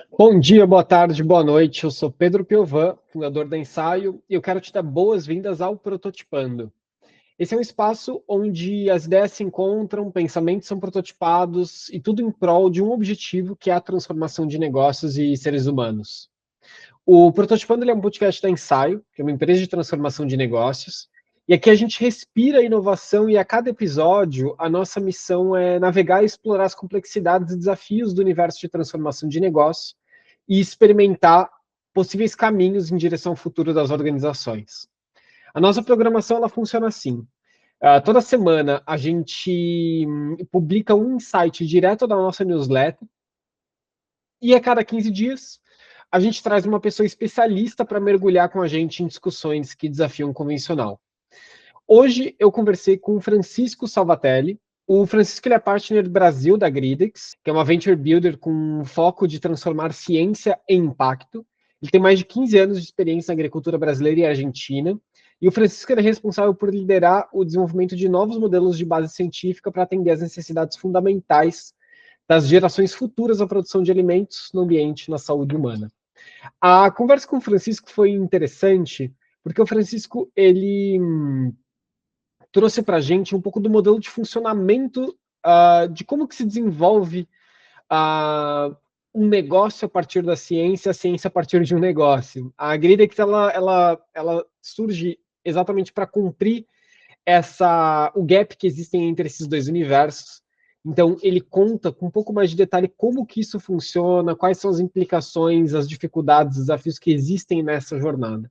Bom dia, boa tarde, boa noite. Eu sou Pedro Piovan, fundador da Ensaio, e eu quero te dar boas-vindas ao Prototipando. Esse é um espaço onde as ideias se encontram, pensamentos são prototipados e tudo em prol de um objetivo que é a transformação de negócios e seres humanos. O Prototipando ele é um podcast da Ensaio, que é uma empresa de transformação de negócios, e aqui a gente respira a inovação e a cada episódio a nossa missão é navegar e explorar as complexidades e desafios do universo de transformação de negócio e experimentar possíveis caminhos em direção ao futuro das organizações. A nossa programação ela funciona assim. Toda semana a gente publica um insight direto da nossa newsletter e a cada 15 dias a gente traz uma pessoa especialista para mergulhar com a gente em discussões que desafiam o convencional. Hoje eu conversei com o Francisco Salvatelli. O Francisco ele é partner Brasil da Gridex, que é uma venture builder com foco de transformar ciência em impacto. Ele tem mais de 15 anos de experiência na agricultura brasileira e argentina. E o Francisco é responsável por liderar o desenvolvimento de novos modelos de base científica para atender às necessidades fundamentais das gerações futuras da produção de alimentos no ambiente e na saúde humana. A conversa com o Francisco foi interessante, porque o Francisco ele trouxe para a gente um pouco do modelo de funcionamento de como que se desenvolve um negócio a partir da ciência, a ciência a partir de um negócio. A Gridex ela surge exatamente para cumprir o gap que existem entre esses dois universos. Então, ele conta com um pouco mais de detalhe como que isso funciona, quais são as implicações, as dificuldades, os desafios que existem nessa jornada.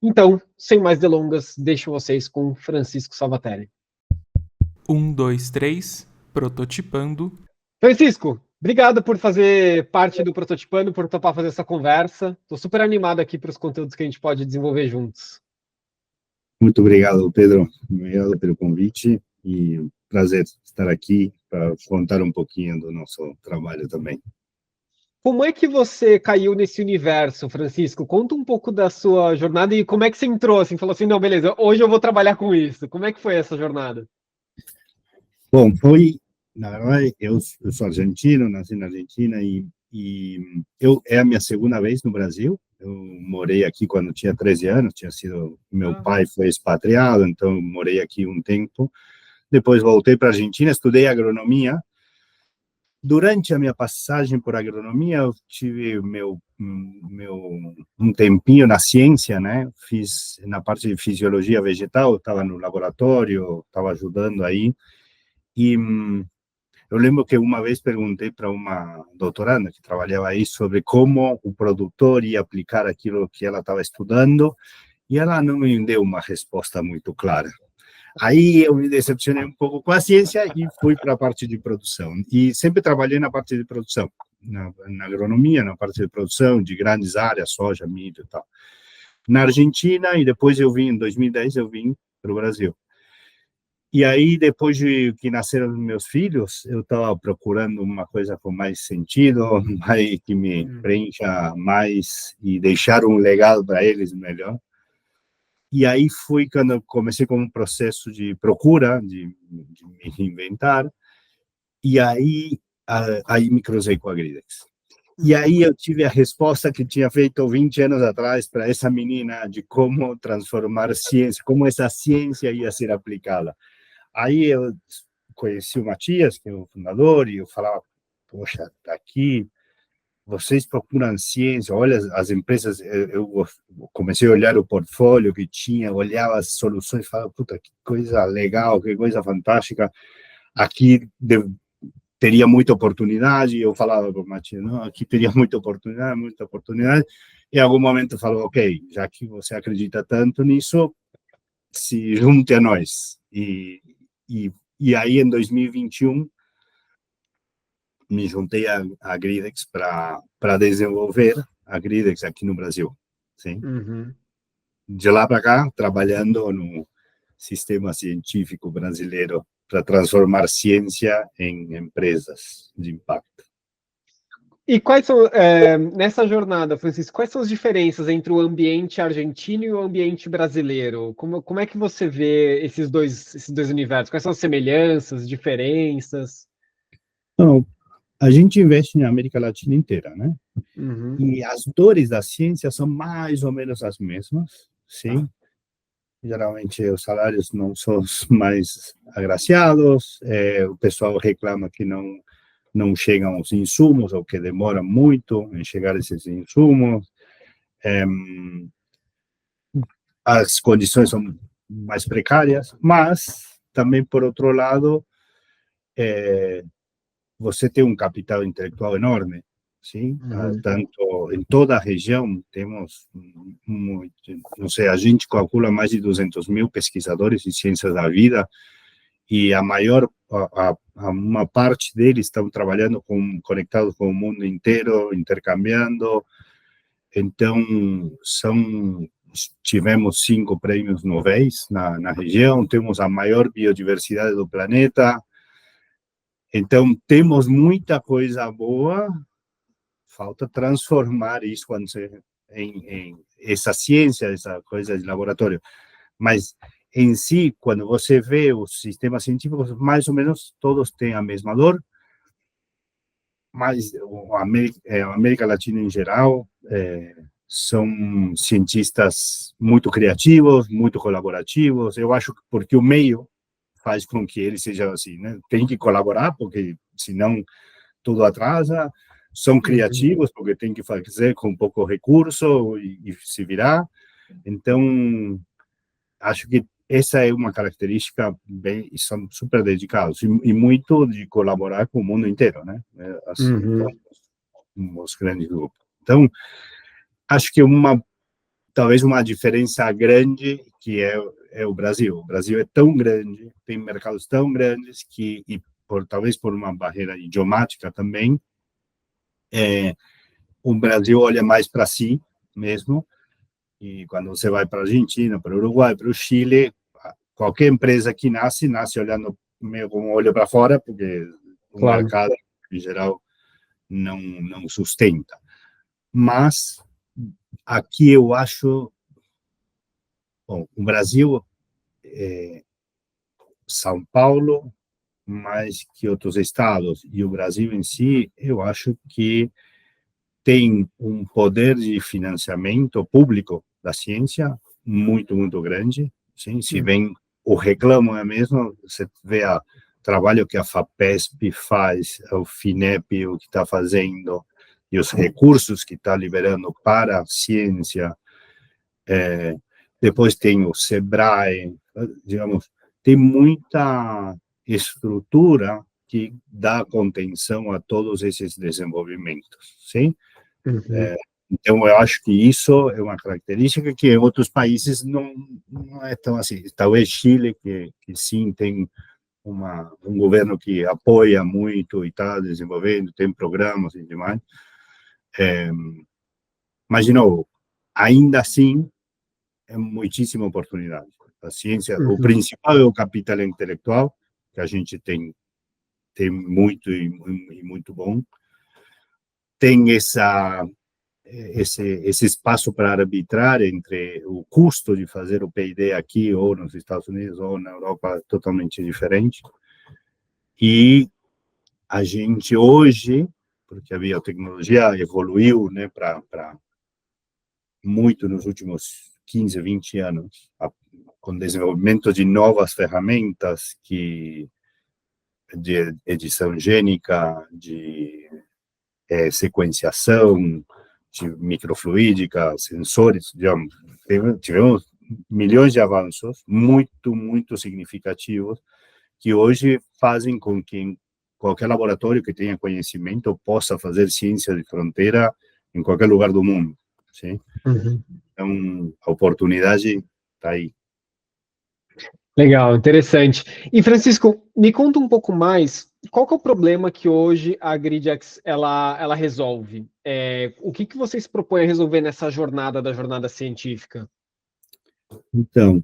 Então, sem mais delongas, deixo vocês com Francisco Salvatelli. 1, 2, 3, prototipando. Francisco, obrigado por fazer parte do Prototipando, por topar fazer essa conversa. Estou super animado aqui para os conteúdos que a gente pode desenvolver juntos. Muito obrigado, Pedro. Obrigado pelo convite e prazer estar aqui para contar um pouquinho do nosso trabalho também. Como é que você caiu nesse universo, Francisco? Conta um pouco da sua jornada e como é que você entrou, assim, falou assim, não, beleza, hoje eu vou trabalhar com isso. Como é que foi essa jornada? Bom, na verdade, eu sou argentino, nasci na Argentina e é a minha segunda vez no Brasil. Eu morei aqui quando tinha 13 anos, meu pai foi expatriado, então eu morei aqui um tempo. Depois voltei para a Argentina, estudei agronomia. Durante a minha passagem por agronomia, eu tive um tempinho na ciência, né? Fiz na parte de fisiologia vegetal, estava no laboratório, estava ajudando aí. E eu lembro que uma vez perguntei para uma doutoranda que trabalhava aí sobre como o produtor ia aplicar aquilo que ela estava estudando, e ela não me deu uma resposta muito clara. Aí eu me decepcionei um pouco com a ciência e fui para a parte de produção. E sempre trabalhei na parte de produção, na agronomia, na parte de produção de grandes áreas, soja, milho e tal. Na Argentina, e depois em 2010, eu vim para o Brasil. E aí, depois de que nasceram meus filhos, eu estava procurando uma coisa com mais sentido, que me preencha mais e deixar um legado para eles melhor. E aí foi quando eu comecei com um processo de procura, de me reinventar, e aí me cruzei com a Gridex. E aí eu tive a resposta que tinha feito 20 anos atrás para essa menina de como transformar ciência, como essa ciência ia ser aplicada. Aí eu conheci o Matias, que é o fundador, e eu falava, poxa, daqui vocês procuram ciência, olha as empresas, eu comecei a olhar o portfólio que tinha, olhava as soluções, falava, puta, que coisa legal, que coisa fantástica, aqui teria muita oportunidade, eu falava para o Matias, não, aqui teria muita oportunidade, e em algum momento falou, ok, já que você acredita tanto nisso, se junte a nós. E aí, em 2021, me juntei à Gridex para desenvolver a Gridex aqui no Brasil. Sim? Uhum. De lá para cá, trabalhando no sistema científico brasileiro para transformar ciência em empresas de impacto. E quais são, nessa jornada, Francisco, quais são as diferenças entre o ambiente argentino e o ambiente brasileiro? Como é que você vê esses dois universos? Quais são as semelhanças, diferenças? Não, a gente investe na América Latina inteira, né? Uhum. E as dores da ciência são mais ou menos as mesmas, sim. Geralmente os salários não são os mais agraciados, o pessoal reclama que não chegam os insumos, ou que demora muito em chegar esses insumos. As condições são mais precárias, mas também, por outro lado, você tem um capital intelectual enorme, sim? Uhum. Tanto em toda a região, temos, muito, não sei, a gente calcula mais de 200 mil pesquisadores em ciências da vida, e uma parte deles estão trabalhando conectados com o mundo inteiro, intercambiando. Então, tivemos 5 prêmios Nobel na região, temos a maior biodiversidade do planeta. Então, temos muita coisa boa, falta transformar isso em essa ciência, essa coisa de laboratório. Mas, em si, quando você vê os sistemas científicos, mais ou menos todos têm a mesma dor, mas a América Latina em geral são cientistas muito criativos, muito colaborativos. Eu acho que porque o meio faz com que eles sejam assim, né? Tem que colaborar, porque senão tudo atrasa. São criativos, porque tem que fazer com pouco recurso e se virar. Então, acho que essa é uma característica bem, e são super dedicados, e muito de colaborar com o mundo inteiro, né? Uhum. Os grandes grupos. Então, acho que talvez uma diferença grande que é o Brasil. O Brasil é tão grande, tem mercados tão grandes que, e talvez por uma barreira idiomática também, o Brasil olha mais para si mesmo, e quando você vai para a Argentina, para o Uruguai, para o Chile, qualquer empresa que nasce olhando meio com o olho para fora, porque o Claro. mercado, em geral, não sustenta. Mas aqui eu acho, bom, o Brasil, São Paulo, mais que outros estados, e o Brasil em si, eu acho que tem um poder de financiamento público da ciência muito, muito grande. Sim? Se bem o reclamo é mesmo, você vê o trabalho que a FAPESP faz, o FINEP, o que está fazendo, e os recursos que está liberando para a ciência. Depois tem o SEBRAE, digamos, tem muita estrutura que dá contenção a todos esses desenvolvimentos, sim? Uhum. Então, eu acho que isso é uma característica que em outros países não é tão assim. Talvez Chile, que sim tem um governo que apoia muito e está desenvolvendo, tem programas e demais. Mas, de novo, ainda assim, é muitíssima oportunidade. A ciência, o Uhum. principal é o capital intelectual, que a gente tem muito e muito bom. Tem esse espaço para arbitrar entre o custo de fazer o P&D aqui ou nos Estados Unidos ou na Europa, totalmente diferente. E a gente hoje, porque a biotecnologia evoluiu, né, para muito nos últimos 15, 20 anos, com desenvolvimento de novas ferramentas de edição gênica, de sequenciação, de microfluídica, sensores, digamos, tivemos milhões de avanços muito, muito significativos que hoje fazem com que qualquer laboratório que tenha conhecimento possa fazer ciência de fronteira em qualquer lugar do mundo, sim? Uhum. Então, a oportunidade está aí. Legal, interessante. E Francisco, me conta um pouco mais, qual que é o problema que hoje a Gridex ela resolve? O que vocês propõem a resolver nessa jornada da jornada científica? Então,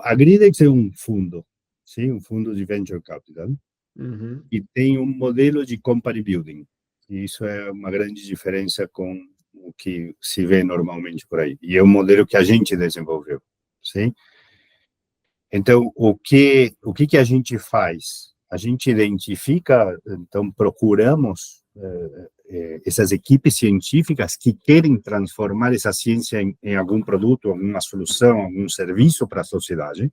a Gridex é um fundo, sim, um fundo de venture capital, Uhum. e tem um modelo de company building. E isso é uma grande diferença com o que se vê normalmente por aí. E é um modelo que a gente desenvolveu, sim? Então, o que a gente faz? a gente identifica, então procuramos essas equipes científicas que querem transformar essa ciência em algum produto, alguma solução, algum serviço para a sociedade.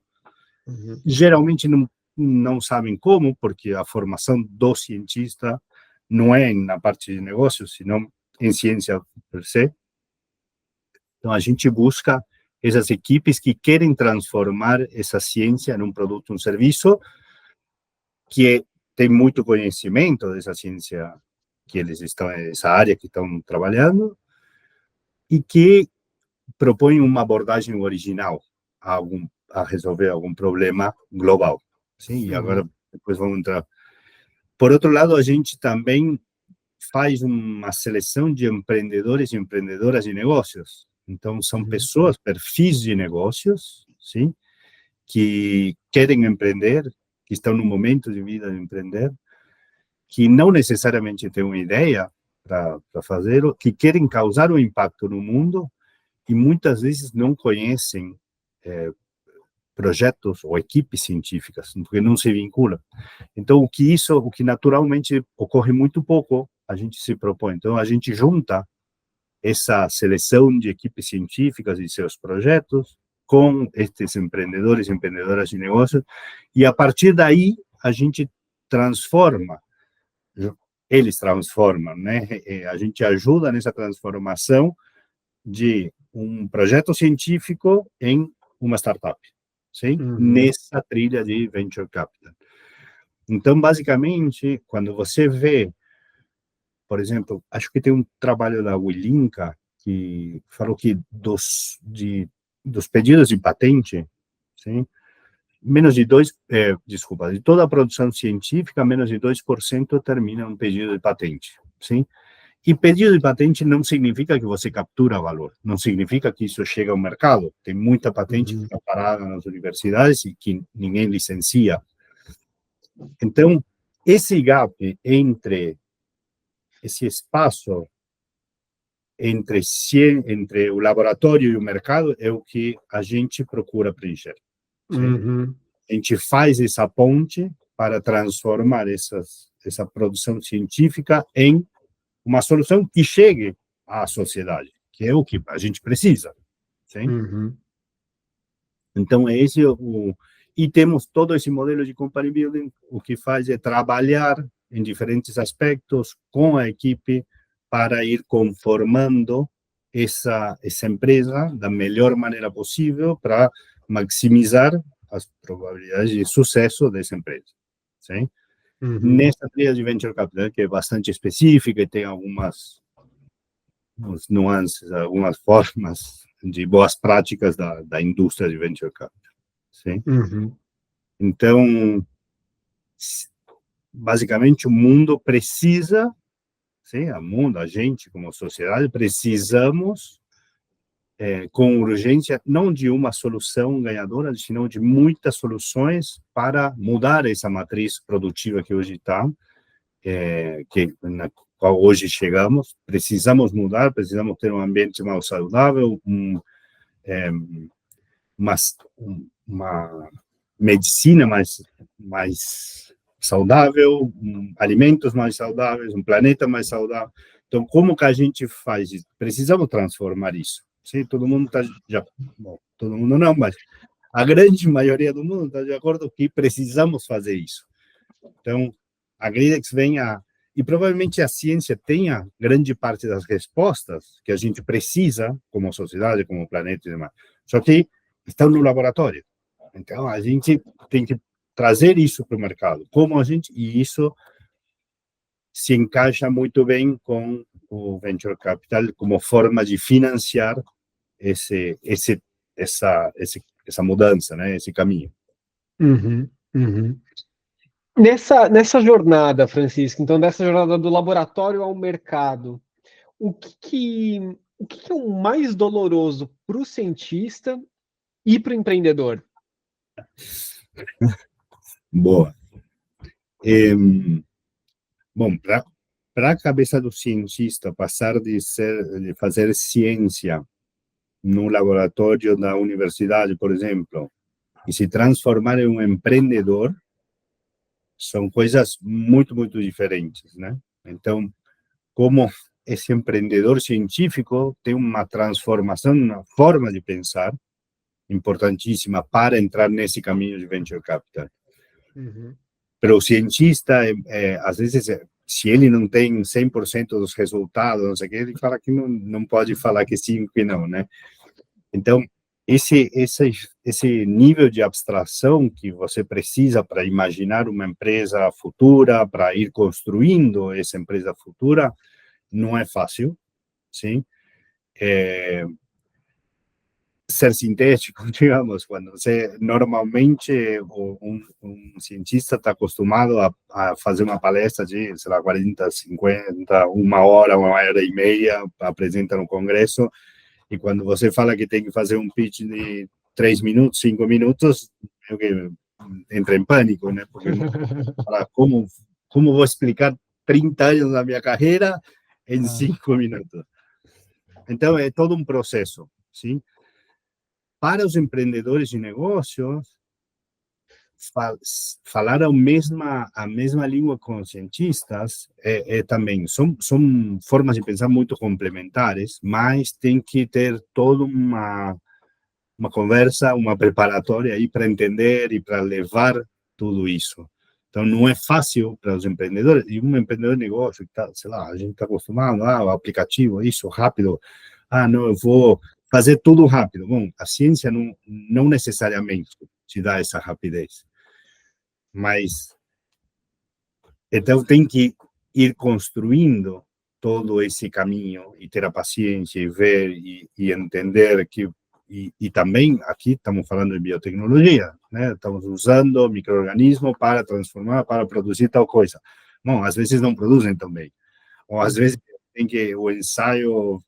Uhum. Geralmente não sabem como, porque a formação do cientista não é na parte de negócios, senão em ciência per se. Então, a gente busca essas equipes que querem transformar essa ciência num produto, um serviço, que tem muito conhecimento dessa ciência que eles estão, essa área que estão trabalhando, e que propõem uma abordagem original a resolver algum problema global. Sim, e agora depois vamos entrar. Por outro lado, a gente também faz uma seleção de empreendedores e empreendedoras de negócios. Então, são pessoas, perfis de negócios, sim, que querem empreender, que estão no momento de vida de empreender, que não necessariamente têm uma ideia para fazer, que querem causar um impacto no mundo e muitas vezes não conhecem projetos ou equipes científicas, porque não se vinculam. Então, o que naturalmente ocorre muito pouco, a gente se propõe. Então, a gente junta essa seleção de equipes científicas e seus projetos com estes empreendedores e empreendedoras de negócios, e a partir daí a gente transforma, eles transformam, né? A gente ajuda nessa transformação de um projeto científico em uma startup, sim? Nessa trilha de venture capital. Então, basicamente, quando você vê, por exemplo, acho que tem um trabalho da Wilinka que falou que dos pedidos de patente, sim, menos de de toda a produção científica, menos de 2% termina um pedido de patente, sim? E pedido de patente não significa que você captura valor, não significa que isso chega ao mercado. Tem muita patente que está parada nas universidades e que ninguém licencia. Então, esse gap esse espaço entre o laboratório e o mercado é o que a gente procura preencher. A gente faz essa ponte para transformar essa produção científica em uma solução que chegue à sociedade, que é o que a gente precisa. Sim? Então, esse é e temos todo esse modelo de company building, o que faz é trabalhar em diferentes aspectos com a equipe para ir conformando essa empresa da melhor maneira possível para maximizar as probabilidades de sucesso dessa empresa. Sim? Nessa trilha de venture capital, que é bastante específica e tem algumas nuances, algumas formas de boas práticas da indústria de venture capital. Sim? Então, basicamente, o mundo precisa, sim, a gente como sociedade, precisamos, com urgência, não de uma solução ganhadora, senão de muitas soluções para mudar essa matriz produtiva que hoje está, na qual hoje chegamos. Precisamos mudar, precisamos ter um ambiente mais saudável, uma medicina mais saudável, alimentos mais saudáveis, um planeta mais saudável. Então, como que a gente faz isso? Precisamos transformar isso. Sim, todo mundo está todo mundo não, mas a grande maioria do mundo está de acordo que precisamos fazer isso. Então, a Gridex e provavelmente a ciência tenha grande parte das respostas que a gente precisa como sociedade, como planeta e demais. Só que estão no laboratório. Então, a gente tem que trazer isso para o mercado. E isso se encaixa muito bem com o Venture Capital como forma de financiar essa mudança, né? Esse caminho. Nessa jornada, Francisco, então, dessa jornada do laboratório ao mercado, o que é o mais doloroso para o cientista e para o empreendedor? Boa. Bom, para a cabeça do cientista passar de fazer ciência no laboratório da universidade, por exemplo, e se transformar em um empreendedor, são coisas muito, muito diferentes, né? Então, como esse empreendedor científico tem uma transformação na forma de pensar importantíssima para entrar nesse caminho de venture capital. Uhum. Para o cientista, às vezes, se ele não tem 100% dos resultados, não sei o que, ele fala que não pode falar que sim, que não, né? Então, esse nível de abstração que você precisa para imaginar uma empresa futura, para ir construindo essa empresa futura, não é fácil, sim? Ser sintético, digamos, quando você, normalmente, um cientista está acostumado a fazer uma palestra de, sei lá, 40, 50, uma hora e meia, apresenta no congresso, e quando você fala que tem que fazer um pitch de 3 minutos, 5 minutos, eu que entra em pânico, né? Porque fala, como vou explicar 30 anos da minha carreira em 5 minutos? Então, é todo um processo, sim? Para os empreendedores de negócios, falar a mesma língua com os cientistas também são formas de pensar muito complementares, mas tem que ter toda uma conversa, uma preparatória aí para entender e para levar tudo isso. Então, não é fácil para os empreendedores, e um empreendedor de negócio, que tá, sei lá, a gente está acostumado, o aplicativo, isso, rápido, não, eu vou fazer tudo rápido. Bom, a ciência não necessariamente te dá essa rapidez, mas, então, tem que ir construindo todo esse caminho e ter a paciência e ver e entender que e também aqui estamos falando de biotecnologia, né? Estamos usando micro-organismos para transformar, para produzir tal coisa. Bom, às vezes não produzem também, ou às vezes tem que o ensaio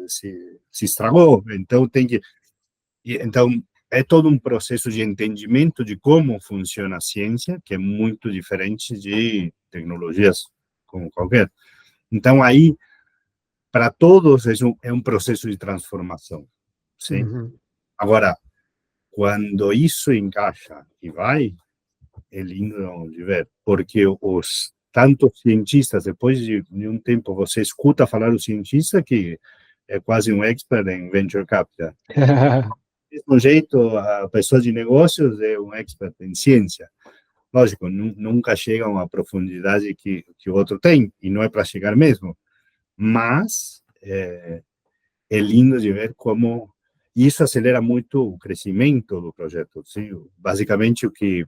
se estragou, então tem que então é todo um processo de entendimento de como funciona a ciência, que é muito diferente de tecnologias como qualquer. Então aí para todos é um processo de transformação, sim? Uhum. Agora, quando isso encaixa e vai, é lindo de ver, porque os tantos cientistas, depois de um tempo, você escuta falar o cientista que é quase um expert em venture capital. Do mesmo jeito, a pessoa de negócios é um expert em ciência. Lógico, nunca chega a uma profundidade que o outro tem, e não é para chegar mesmo, mas é lindo de ver como isso acelera muito o crescimento do projeto. Sim? Basicamente, o que,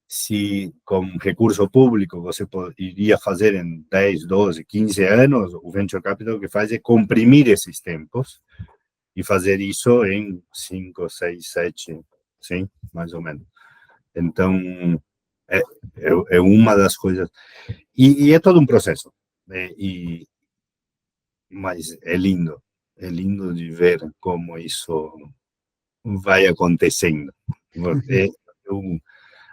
se com recurso público você iria fazer em 10, 12, 15 anos, o Venture Capital que faz é comprimir esses tempos e fazer isso em 5, 6, 7, sim, mais ou menos. Então, é uma das coisas. E é todo um processo. Né? Mas é lindo de ver como isso vai acontecendo.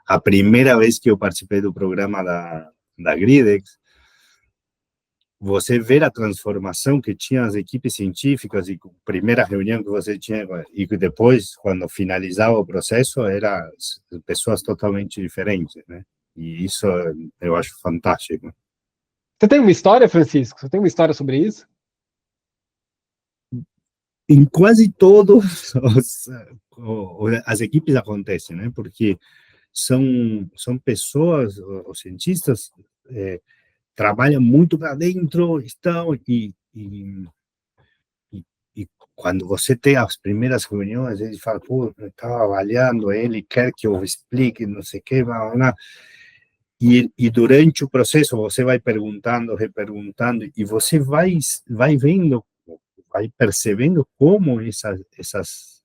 A primeira vez que eu participei do programa da Gridex, você ver a transformação que tinha as equipes científicas e a primeira reunião que você tinha e que depois, quando finalizava o processo, eram pessoas totalmente diferentes, né? E isso eu acho fantástico. Você tem uma história, Francisco? Você tem uma história sobre isso? Em quase todos as equipes acontecem, né? Porque são pessoas, os cientistas trabalham muito para dentro, estão e quando você tem as primeiras reuniões, eles falam, pô, eu estava avaliando, ele quer que eu explique, não sei o que, e durante o processo você vai perguntando, reperguntando, e você vai vendo, vai percebendo como essas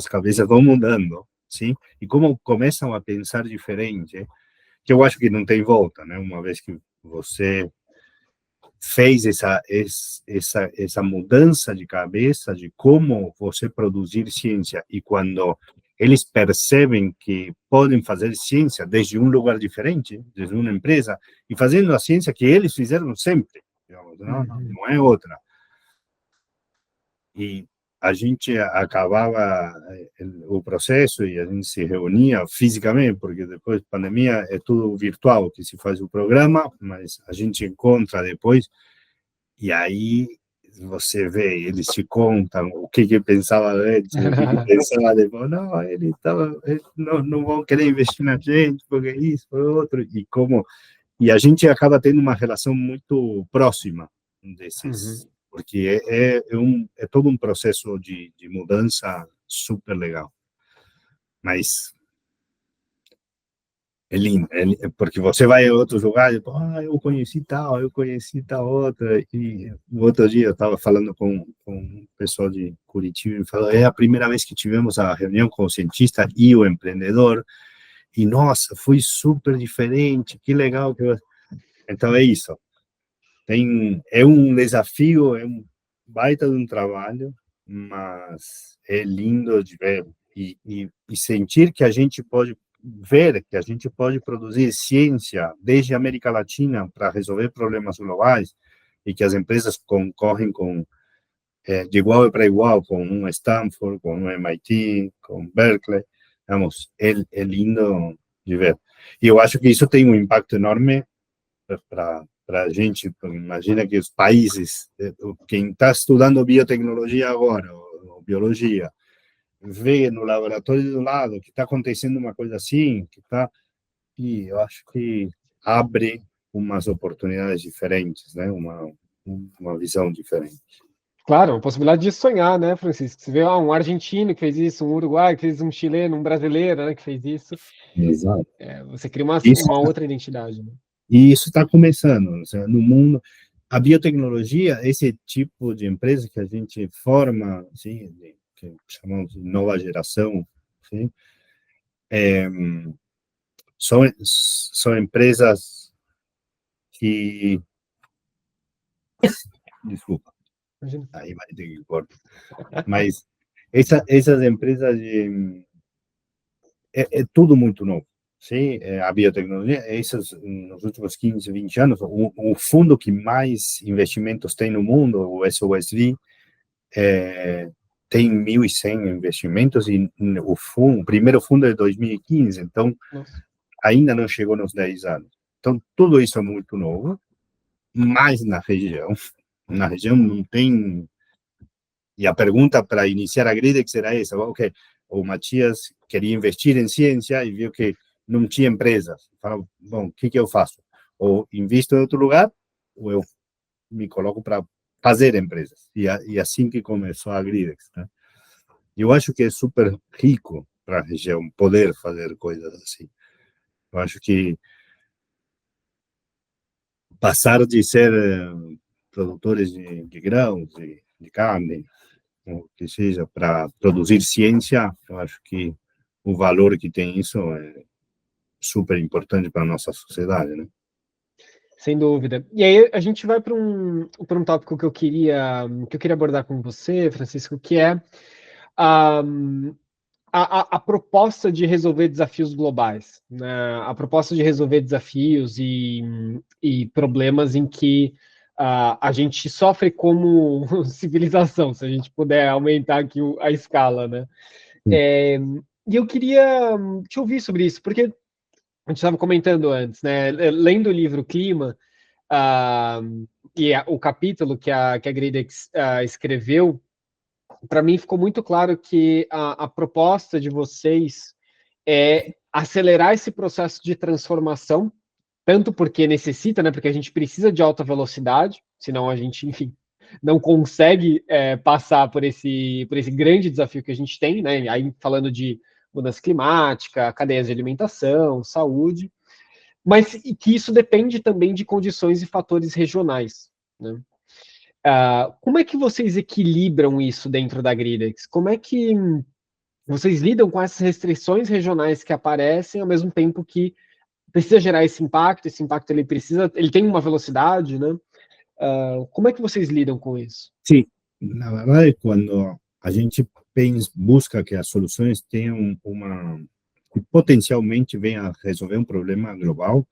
cabeças vão mudando, sim? E como começam a pensar diferente, que eu acho que não tem volta, né? Uma vez que você fez essa mudança de cabeça de como você produzir ciência, e quando eles percebem que podem fazer ciência desde um lugar diferente, desde uma empresa, e fazendo a ciência que eles fizeram sempre, digamos, não é outra. E a gente acabava o processo e a gente se reunia fisicamente, porque depois da pandemia é tudo virtual, que se faz o programa, mas a gente encontra depois, e aí você vê, eles te contam o que pensava antes, o que pensava depois, não, não vão querer investir na gente, porque isso, por outro, e a gente acaba tendo uma relação muito próxima desses, porque é todo um processo de mudança super legal. Mas é lindo, porque você vai a outros lugares, eu conheci tal outra, e o outro dia eu estava falando com o pessoal de Curitiba, e falou, é a primeira vez que tivemos a reunião com o cientista e o empreendedor, e nossa, foi super diferente, que legal que Então é isso. É um desafio, é um baita de um trabalho, mas é lindo de ver e sentir que a gente pode ver que a gente pode produzir ciência desde a América Latina para resolver problemas globais e que as empresas concorrem de igual para igual com um Stanford, com um MIT, com Berkeley, vamos, é lindo de ver. E eu acho que isso tem um impacto enorme para a gente. Imagina que os países, quem está estudando biotecnologia agora, ou biologia, vê no laboratório do lado que está acontecendo uma coisa assim, e eu acho que abre umas oportunidades diferentes, né? Uma visão diferente. Claro, a possibilidade de sonhar, né, Francisco? Você vê um argentino que fez isso, um uruguaio que fez um chileno, um brasileiro, né, que fez isso. Exato. Você cria uma outra identidade, né? E isso está começando, no mundo. A biotecnologia, esse tipo de empresa que a gente forma, assim, que chamamos de nova geração, assim, são empresas que... Desculpa, Imagina. aí vai ter que cortar. Mas essas empresas é tudo muito novo. Sim, a biotecnologia, nos últimos 15, 20 anos, o fundo que mais investimentos tem no mundo, o SOSV, tem 1.100 investimentos e o primeiro fundo é de 2015, então Nossa. ainda não chegou nos 10 anos. Então, tudo isso é muito novo, mas na região não tem... E a pergunta para iniciar a Gridex era essa, ok, o Matias queria investir em ciência e viu que não tinha empresas. Falou, bom, o que eu faço? Ou invisto em outro lugar, ou eu me coloco para fazer empresas. E assim que começou a Gridex, né? Eu acho que é super rico para a região poder fazer coisas assim. Eu acho que passar de ser produtores de grãos, de carne, o que seja, para produzir ciência, eu acho que o valor que tem isso é super importante para a nossa sociedade, né? Sem dúvida. E aí a gente vai para um tópico que eu queria abordar com você, Francisco, que é a proposta de resolver desafios globais, né? A proposta de resolver desafios e problemas em que a gente sofre como civilização, se a gente puder aumentar aqui a escala, né? E eu queria te ouvir sobre isso, porque a gente estava comentando antes, né? Lendo o livro Clima, o capítulo que a Gridex escreveu, para mim ficou muito claro que a proposta de vocês é acelerar esse processo de transformação, tanto porque necessita, né? Porque a gente precisa de alta velocidade, senão a gente, enfim, não consegue passar por esse grande desafio que a gente tem, né? Aí falando de mudança climática, cadeias de alimentação, saúde, mas que isso depende também de condições e fatores regionais, né? Como é que vocês equilibram isso dentro da Gridex? Como é que vocês lidam com essas restrições regionais que aparecem ao mesmo tempo que precisa gerar esse impacto ele tem uma velocidade, né? Como é que vocês lidam com isso? Sim, na verdade, quando a gente busca que as soluções tenham que potencialmente venham a resolver um problema global,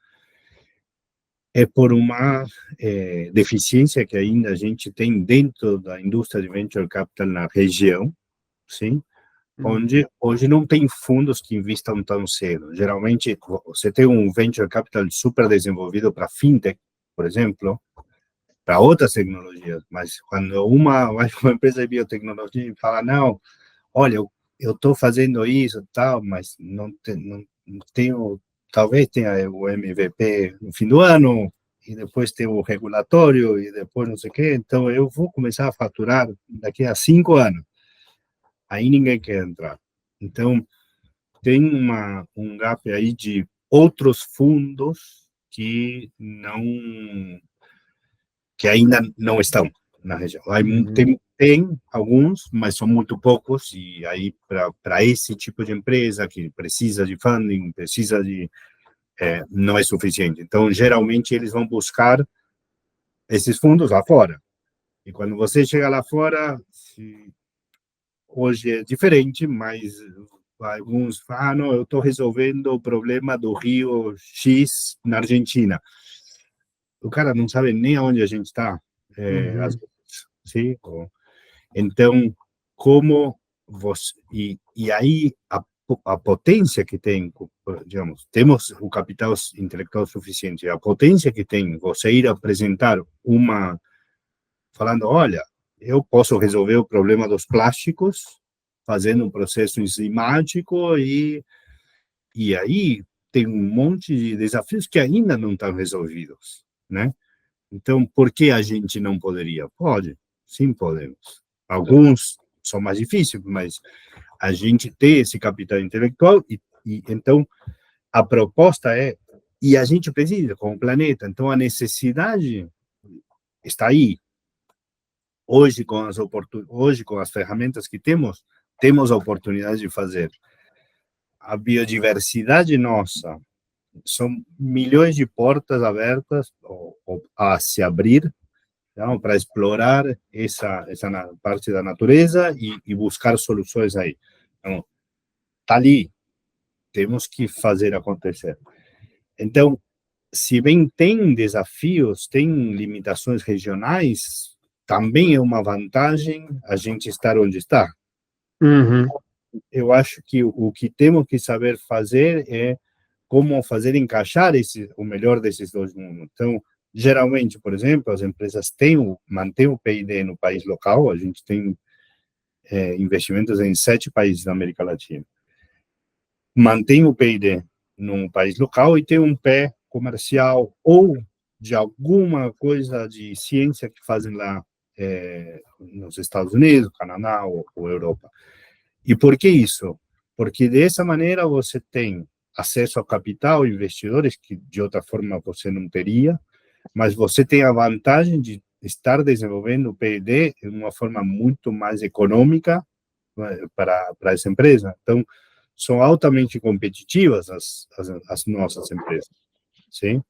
é por uma deficiência que ainda a gente tem dentro da indústria de venture capital na região, sim? Onde hoje não tem fundos que investam tão cedo. Geralmente, você tem um venture capital super desenvolvido para fintech, por exemplo, para outras tecnologias, mas quando uma empresa de biotecnologia fala, não, olha, eu estou fazendo isso tal, mas não tenho, talvez tenha o MVP no fim do ano, e depois tem o regulatório, e depois não sei o quê, então eu vou começar a faturar daqui a 5 anos. Aí ninguém quer entrar. Então, tem um gap aí de outros fundos que ainda não estão na região. Tem alguns, mas são muito poucos, e aí para esse tipo de empresa que precisa de funding, não é suficiente. Então, geralmente, eles vão buscar esses fundos lá fora. E quando você chega lá fora, hoje é diferente, mas alguns falam, ah, não, eu estou resolvendo o problema do rio X na Argentina. O cara não sabe nem aonde a gente está. Sim? Então, como você... E aí, a potência que tem, digamos, temos o capital intelectual suficiente, a potência que tem você ir apresentar falando, olha, eu posso resolver o problema dos plásticos fazendo um processo enzimático e aí tem um monte de desafios que ainda não estão resolvidos, né? Então, por que a gente não poderia? Pode, sim podemos. Alguns são mais difíceis, mas a gente tem esse capital intelectual e então a proposta é, e a gente precisa com o planeta, então a necessidade está aí. Hoje com as ferramentas que temos a oportunidade de fazer. A biodiversidade nossa são milhões de portas abertas a se abrir, então, para explorar essa parte da natureza e buscar soluções aí. Então, tá ali, temos que fazer acontecer. Então, se bem tem desafios, tem limitações regionais, também é uma vantagem a gente estar onde está. Eu acho que o que temos que saber fazer é como fazer encaixar o melhor desses dois mundos. Então, geralmente, por exemplo, as empresas mantêm o P&D no país local, a gente tem investimentos em 7 países da América Latina. Mantém o P&D num país local e tem um pé comercial ou de alguma coisa de ciência que fazem lá nos Estados Unidos, Canadá ou Europa. E por que isso? Porque dessa maneira você tem acesso ao capital, investidores que de outra forma você não teria, mas você tem a vantagem de estar desenvolvendo o P&D de uma forma muito mais econômica para essa empresa. Então, são altamente competitivas as nossas empresas, sim?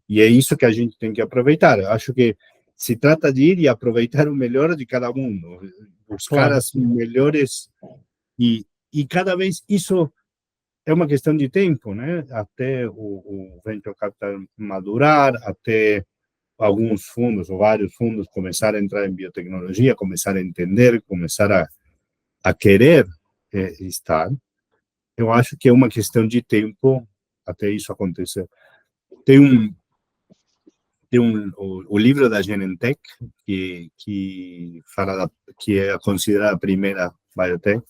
E é isso que a gente tem que aproveitar. Eu acho que se trata de ir e aproveitar o melhor de cada mundo, buscar as melhores e cada vez isso é uma questão de tempo, né? Até o venture capital madurar, até alguns fundos ou vários fundos começar a entrar em biotecnologia, começar a entender, começar a querer estar. Eu acho que é uma questão de tempo até isso acontecer. Tem o livro da Genentech que fala que é considerada a primeira biotech.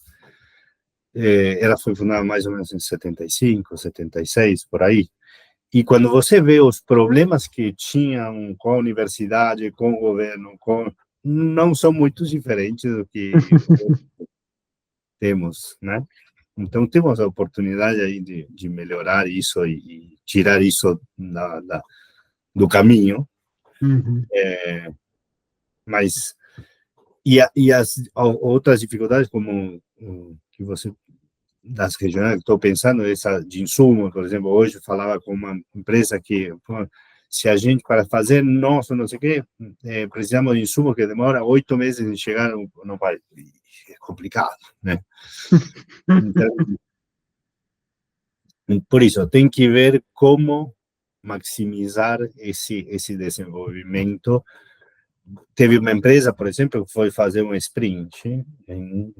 Ela foi fundada mais ou menos em 75, 76, por aí. E quando você vê os problemas que tinham com a universidade, com o governo, não são muito diferentes do que temos, né? Então, temos a oportunidade aí de melhorar isso e tirar isso do caminho. Mas, e as outras dificuldades, como que você das regionais, estou pensando essa de insumo, por exemplo, hoje falava com uma empresa que se a gente, para fazer nosso não sei o quê, precisamos de insumo que demora 8 meses em chegar no país. É complicado, né? Então, por isso, tem que ver como maximizar esse desenvolvimento. Teve uma empresa, por exemplo, que foi fazer um sprint em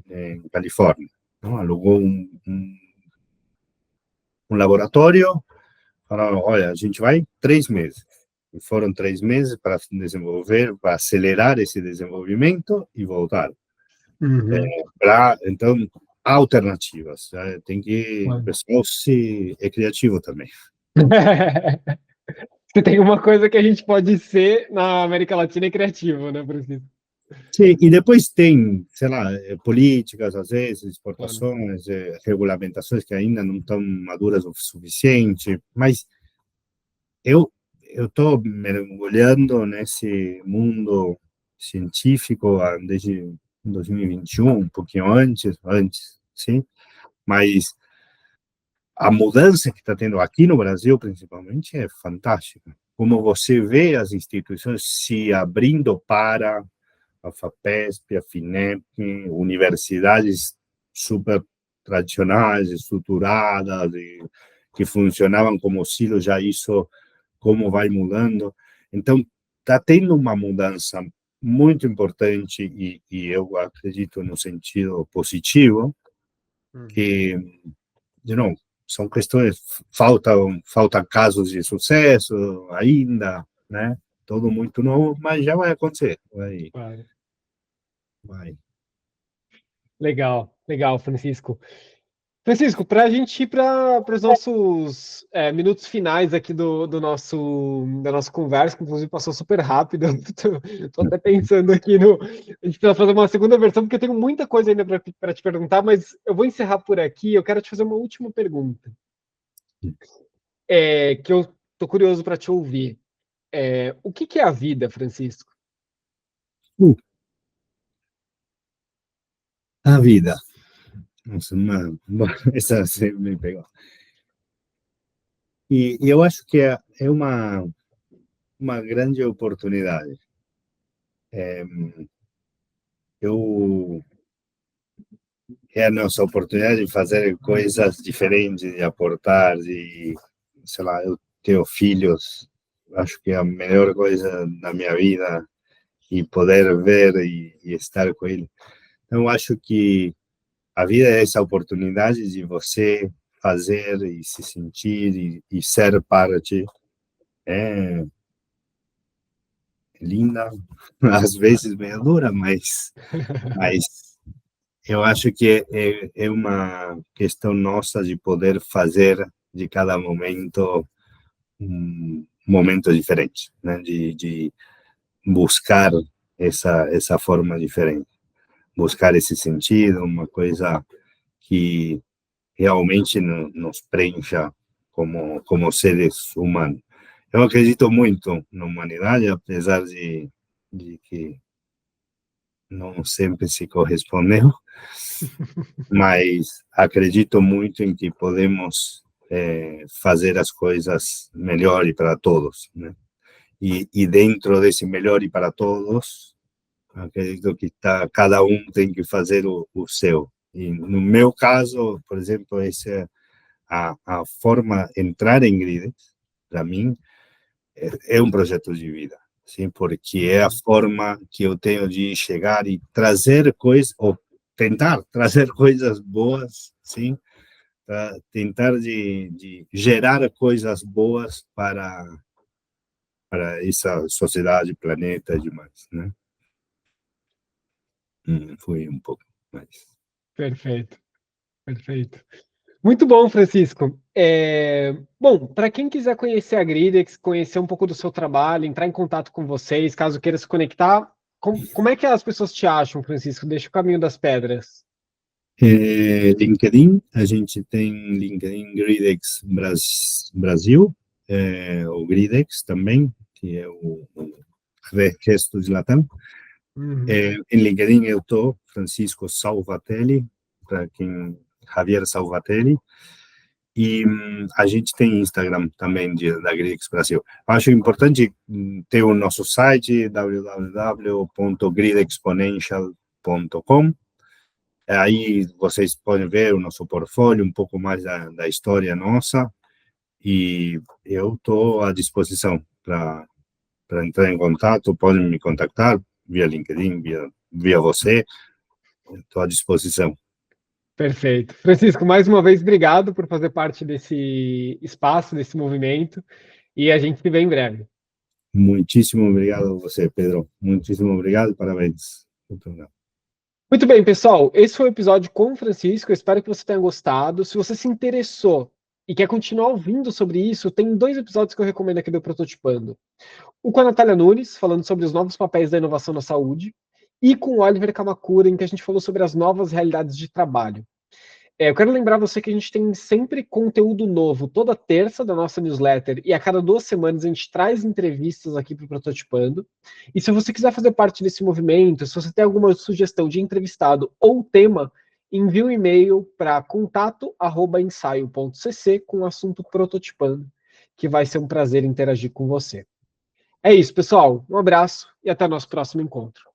Califórnia, não? Alugou um laboratório, falaram, olha, a gente vai 3 meses. E foram 3 meses para desenvolver, para acelerar esse desenvolvimento e voltar. Uhum. Então, há alternativas. Tem que, o pessoal é criativo também. Se tem uma coisa que a gente pode ser na América Latina é criativo, né, Francisco? Sim, e depois tem, sei lá, políticas, às vezes, Claro. exportações, regulamentações que ainda não estão maduras o suficiente, mas eu estou mergulhando nesse mundo científico desde 2021, um pouquinho antes, sim, mas a mudança que está tendo aqui no Brasil, principalmente, é fantástica. Como você vê as instituições se abrindo para a FAPESP, a FINEP, universidades super tradicionais, estruturadas, que funcionavam como silos, já isso, como vai mudando. Então, está tendo uma mudança muito importante e eu acredito no sentido positivo, que, de novo, são questões, faltam casos de sucesso ainda, né? Todo muito novo, mas já vai acontecer, Claro. vai. Legal, legal, Francisco. Francisco, para a gente ir para os nossos minutos finais aqui da nossa conversa, que inclusive passou super rápido. Estou até pensando aqui no. A gente precisa fazer uma segunda versão, porque eu tenho muita coisa ainda para te perguntar, mas eu vou encerrar por aqui. Eu quero te fazer uma última pergunta, que eu estou curioso para te ouvir. O que é a vida, Francisco? A vida. Nossa, essa você me pegou. E eu acho que é uma grande oportunidade. Eu É a nossa oportunidade de fazer coisas diferentes, de aportar, sei lá, eu tenho filhos, acho que é a melhor coisa da minha vida, e poder ver e estar com ele. Então, eu acho que a vida é essa oportunidade de você fazer e se sentir e ser parte. É linda, às vezes meio dura, mas eu acho que é uma questão nossa de poder fazer de cada momento um momento diferente, né? De buscar essa forma diferente, buscar esse sentido, uma coisa que realmente nos preencha como seres humanos. Eu acredito muito na humanidade, apesar de que não sempre se correspondeu, mas acredito muito em que podemos fazer as coisas melhor e para todos, né? E dentro desse melhor e para todos, acredito que cada um tem que fazer o seu. E no meu caso, por exemplo, essa é a forma entrar em Gridex, para mim, é um projeto de vida, sim, porque é a forma que eu tenho de chegar e trazer coisas, ou tentar trazer coisas boas, sim, para tentar de gerar coisas boas para essa sociedade, planeta e demais, né? Foi um pouco mais. Perfeito, perfeito. Muito bom, Francisco. Bom, para quem quiser conhecer a Gridex, conhecer um pouco do seu trabalho, entrar em contato com vocês, caso queira se conectar, como é que as pessoas te acham, Francisco? Deixa o caminho das pedras. LinkedIn, a gente tem LinkedIn Gridex Brasil, o Gridex também, que é o resto de Latam. Em LinkedIn eu estou, Francisco Salvatelli, para quem, Javier Salvatelli, e a gente tem Instagram também da Gridex Brasil. Acho importante ter o nosso site, www.gridexponential.com. Aí vocês podem ver o nosso portfólio, um pouco mais da história nossa, E eu estou à disposição para entrar em contato, podem me contactar via LinkedIn, via você, estou à disposição. Perfeito. Francisco, mais uma vez, obrigado por fazer parte desse espaço, desse movimento, e a gente se vê em breve. Muitíssimo obrigado a você, Pedro. Muitíssimo obrigado, parabéns. Muito bem, pessoal. Esse foi o episódio com o Francisco. Eu espero que você tenha gostado. Se você se interessou e quer continuar ouvindo sobre isso, tem 2 episódios que eu recomendo aqui do Prototipando. O com a Natália Nunes, falando sobre os novos papéis da inovação na saúde, e com o Oliver Kamakura, em que a gente falou sobre as novas realidades de trabalho. Eu quero lembrar você que a gente tem sempre conteúdo novo, toda terça da nossa newsletter, e a cada 2 semanas a gente traz entrevistas aqui para o Prototipando. E se você quiser fazer parte desse movimento, se você tem alguma sugestão de entrevistado ou tema, envie um e-mail para contato@ensaio.cc com o assunto Prototipando, que vai ser um prazer interagir com você. É isso, pessoal. Um abraço e até nosso próximo encontro.